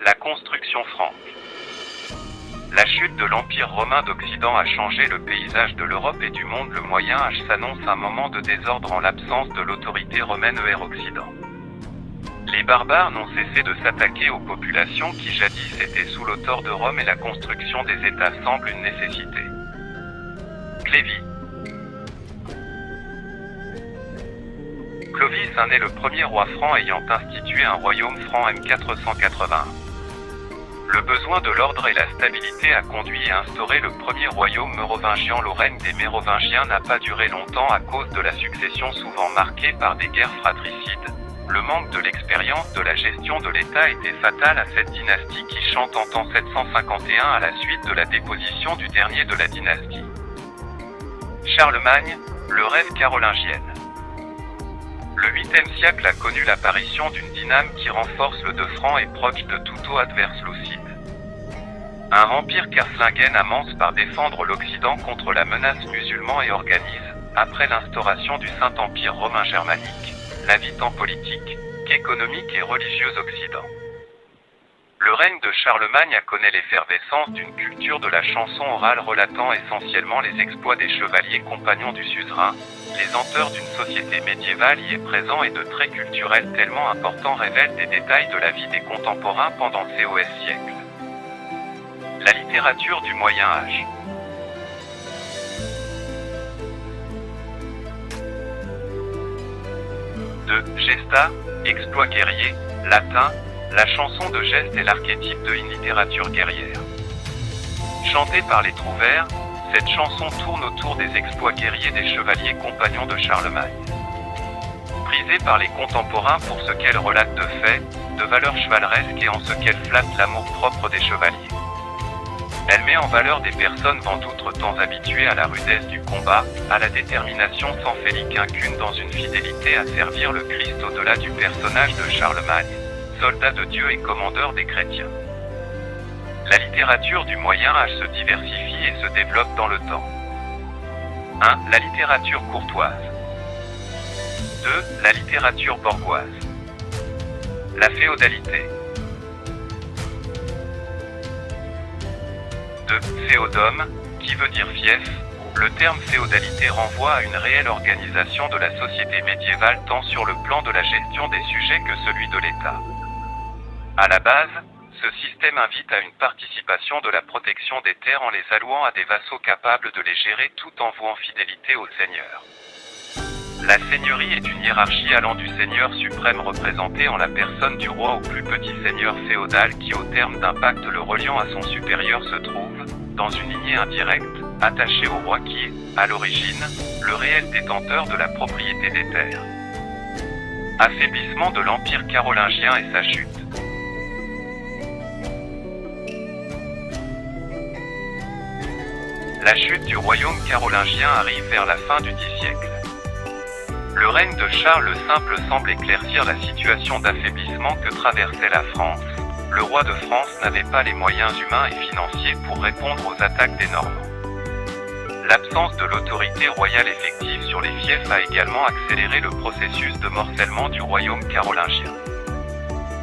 La construction franque. La chute de l'Empire romain d'Occident a changé le paysage de l'Europe et du monde. Le Moyen Âge s'annonce un moment de désordre en l'absence de l'autorité romaine vers Occident. Les barbares n'ont cessé de s'attaquer aux populations qui jadis étaient sous l'autorité de Rome et la construction des États semble une nécessité. Clévis. Clovis est le premier roi franc ayant institué un royaume franc M481. Le besoin de l'ordre et la stabilité a conduit à instaurer le premier royaume mérovingien. Le règne des Mérovingiens n'a pas duré longtemps à cause de la succession souvent marquée par des guerres fratricides. Le manque de l'expérience de la gestion de l'État était fatal à cette dynastie qui chante en temps 751 à la suite de la déposition du dernier de la dynastie. Charlemagne, le rêve carolingienne. Le 8e siècle a connu l'apparition d'une dyname qui renforce le de franc et proche de tout adverse lucide. Un empire carolingien amance par défendre l'Occident contre la menace musulmane et organise, après l'instauration du Saint-Empire romain germanique, la vie tant politique qu'économique et religieuse Occident. Le règne de Charlemagne a connu l'effervescence d'une culture de la chanson orale relatant essentiellement les exploits des chevaliers compagnons du suzerain. Les anteurs d'une société médiévale y est présent et de traits culturels tellement importants révèlent des détails de la vie des contemporains pendant ces OS siècles. La littérature du Moyen Âge. De gesta, exploit guerrier, latin, la chanson de geste est l'archétype de une littérature guerrière. Chantée par les trouvères, cette chanson tourne autour des exploits guerriers des chevaliers compagnons de Charlemagne. Prisée par les contemporains pour ce qu'elle relate de faits, de valeurs chevaleresques et en ce qu'elle flatte l'amour-propre des chevaliers. Elle met en valeur des personnes en outre temps habituées à la rudesse du combat, à la détermination sans félique incune dans une fidélité à servir le Christ au-delà du personnage de Charlemagne, soldat de Dieu et commandeur des chrétiens. La littérature du Moyen Âge se diversifie et se développe dans le temps. 1. La littérature courtoise. 2. La littérature bourgeoise. La féodalité. 2. Féodum, qui veut dire fief. Le terme féodalité renvoie à une réelle organisation de la société médiévale tant sur le plan de la gestion des sujets que celui de l'État. À la base, ce système invite à une participation de la protection des terres en les allouant à des vassaux capables de les gérer tout en vouant fidélité au seigneur. La seigneurie est une hiérarchie allant du seigneur suprême représenté en la personne du roi au plus petit seigneur féodal qui au terme d'un pacte le reliant à son supérieur se trouve, dans une lignée indirecte, attaché au roi qui est, à l'origine, le réel détenteur de la propriété des terres. Affaiblissement de l'Empire carolingien et sa chute. La chute du royaume carolingien arrive vers la fin du Xe siècle. Le règne de Charles le Simple semble éclaircir la situation d'affaiblissement que traversait la France. Le roi de France n'avait pas les moyens humains et financiers pour répondre aux attaques des Normands. L'absence de l'autorité royale effective sur les fiefs a également accéléré le processus de morcellement du royaume carolingien.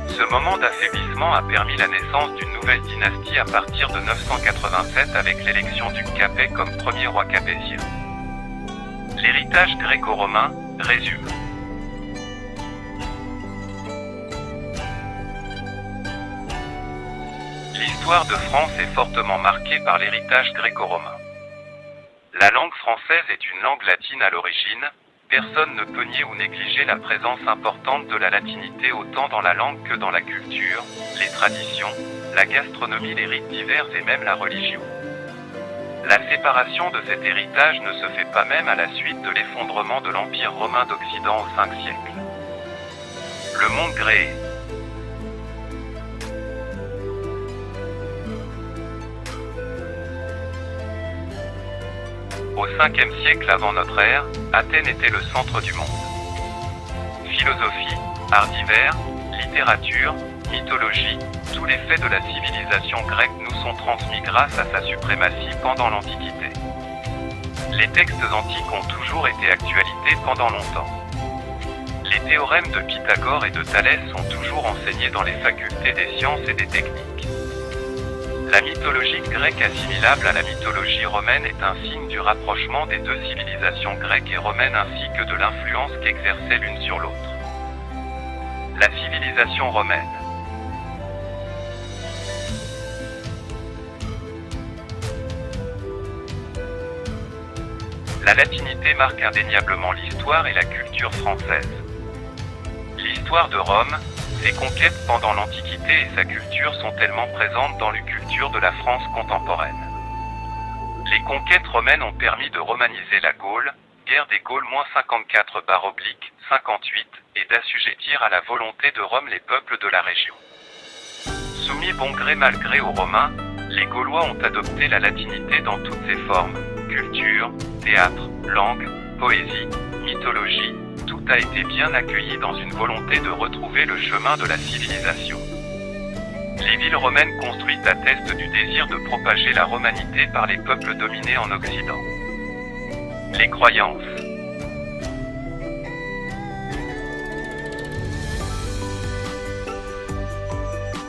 Ce moment d'affaiblissement a permis la naissance d'une nouvelle dynastie à partir de 987 avec l'élection du Capet comme premier roi capétien. L'héritage gréco-romain résume. L'histoire de France est fortement marquée par l'héritage gréco-romain. La langue française est une langue latine à l'origine. Personne ne peut nier ou négliger la présence importante de la latinité autant dans la langue que dans la culture, les traditions, la gastronomie, les rites divers et même la religion. La séparation de cet héritage ne se fait pas même à la suite de l'effondrement de l'Empire romain d'Occident au 5 siècle. Le monde gréé. Au 5e siècle avant notre ère, Athènes était le centre du monde. Philosophie, arts divers, littérature, mythologie, tous les faits de la civilisation grecque nous sont transmis grâce à sa suprématie pendant l'Antiquité. Les textes antiques ont toujours été actualité pendant longtemps. Les théorèmes de Pythagore et de Thalès sont toujours enseignés dans les facultés des sciences et des techniques. La mythologie grecque assimilable à la mythologie romaine est un signe du rapprochement des deux civilisations grecques et romaines ainsi que de l'influence qu'exerçaient l'une sur l'autre. La civilisation romaine. La latinité marque indéniablement l'histoire et la culture française. L'histoire de Rome, ses conquêtes pendant l'Antiquité et sa culture sont tellement présentes dans la culture de la France contemporaine. Les conquêtes romaines ont permis de romaniser la Gaule, guerre des Gaules -54/58, et d'assujettir à la volonté de Rome les peuples de la région. Soumis bon gré mal gré aux Romains, les Gaulois ont adopté la latinité dans toutes ses formes, culture, théâtre, langue, poésie, mythologie, tout a été bien accueilli dans une volonté de retrouver le chemin de la civilisation. Les villes romaines construites attestent du désir de propager la romanité par les peuples dominés en Occident. Les croyances.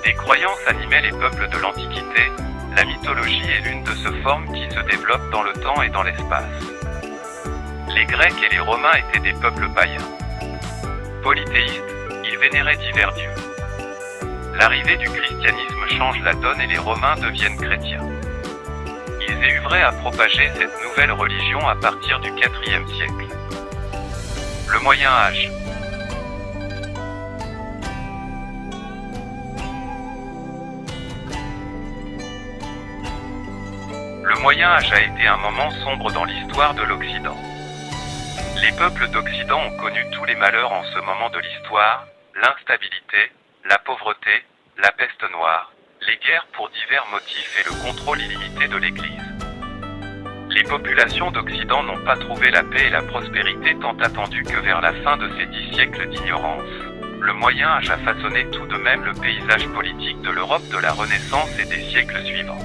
Des croyances animaient les peuples de l'Antiquité. La mythologie est l'une de ces formes qui se développe dans le temps et dans l'espace. Les Grecs et les Romains étaient des peuples païens. Polythéistes, ils vénéraient divers dieux. L'arrivée du christianisme change la donne et les Romains deviennent chrétiens. Ils œuvraient à propager cette nouvelle religion à partir du IVe siècle. Le Moyen Âge. Le Moyen Âge a été un moment sombre dans l'histoire de l'Occident. Les peuples d'Occident ont connu tous les malheurs en ce moment de l'histoire, l'instabilité, la pauvreté, la peste noire, les guerres pour divers motifs et le contrôle illimité de l'Église. Les populations d'Occident n'ont pas trouvé la paix et la prospérité tant attendues que vers la fin de ces 10 siècles d'ignorance. Le Moyen Âge a façonné tout de même le paysage politique de l'Europe de la Renaissance et des siècles suivants.